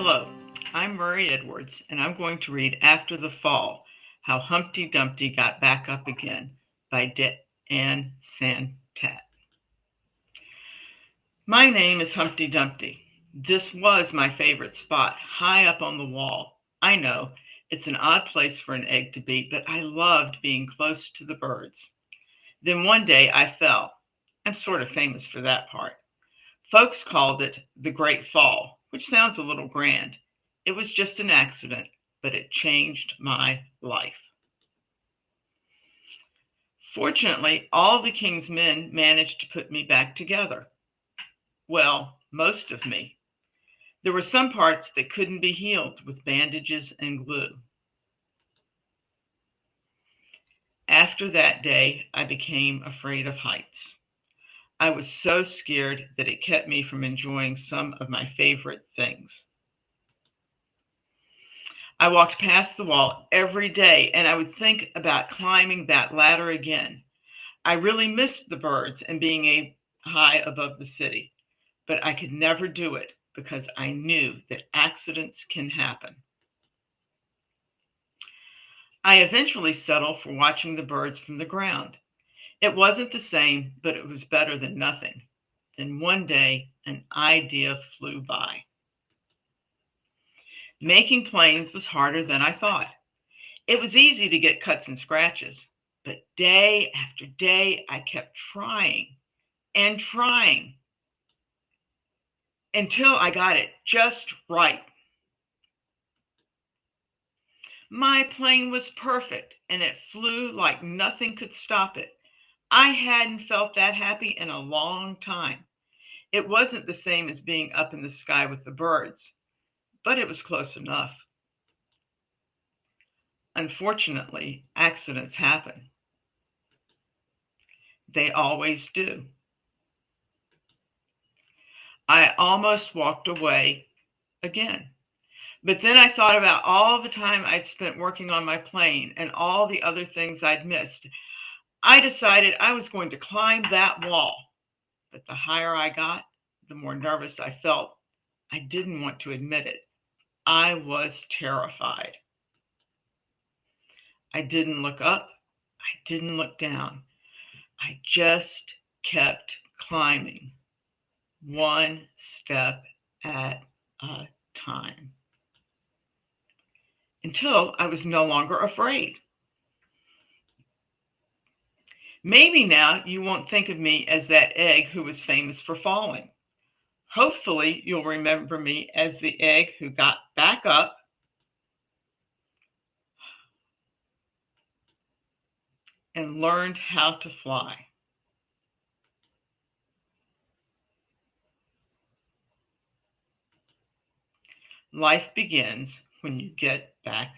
Hello, I'm Murry Edwards, and I'm going to read After the Fall, How Humpty Dumpty Got Back Up Again by Anne Santat. My name is Humpty Dumpty. This was my favorite spot, high up on the wall. I know, it's an odd place for an egg to be, but I loved being close to the birds. Then one day I fell. I'm sort of famous for that part. Folks called it the Great Fall, which sounds a little grand. It was just an accident, but it changed my life. Fortunately, all the king's men managed to put me back together. Well, most of me. There were some parts that couldn't be healed with bandages and glue. After that day, I became afraid of heights. I was so scared that it kept me from enjoying some of my favorite things. I walked past the wall every day and I would think about climbing that ladder again. I really missed the birds and being high above the city, but I could never do it because I knew that accidents can happen. I eventually settled for watching the birds from the ground. It wasn't the same, but it was better than nothing. Then one day, an idea flew by. Making planes was harder than I thought. It was easy to get cuts and scratches, but day after day, I kept trying and trying until I got it just right. My plane was perfect and it flew like nothing could stop it. I hadn't felt that happy in a long time. It wasn't the same as being up in the sky with the birds, but it was close enough. Unfortunately, accidents happen. They always do. I almost walked away again. But then I thought about all the time I'd spent working on my plane and all the other things I'd missed. I decided I was going to climb that wall. But the higher I got, the more nervous I felt. I didn't want to admit it. I was terrified. I didn't look up. I didn't look down. I just kept climbing, one step at a time, until I was no longer afraid. Maybe now you won't think of me as that egg who was famous for falling. Hopefully, you'll remember me as the egg who got back up and learned how to fly. Life begins when you get back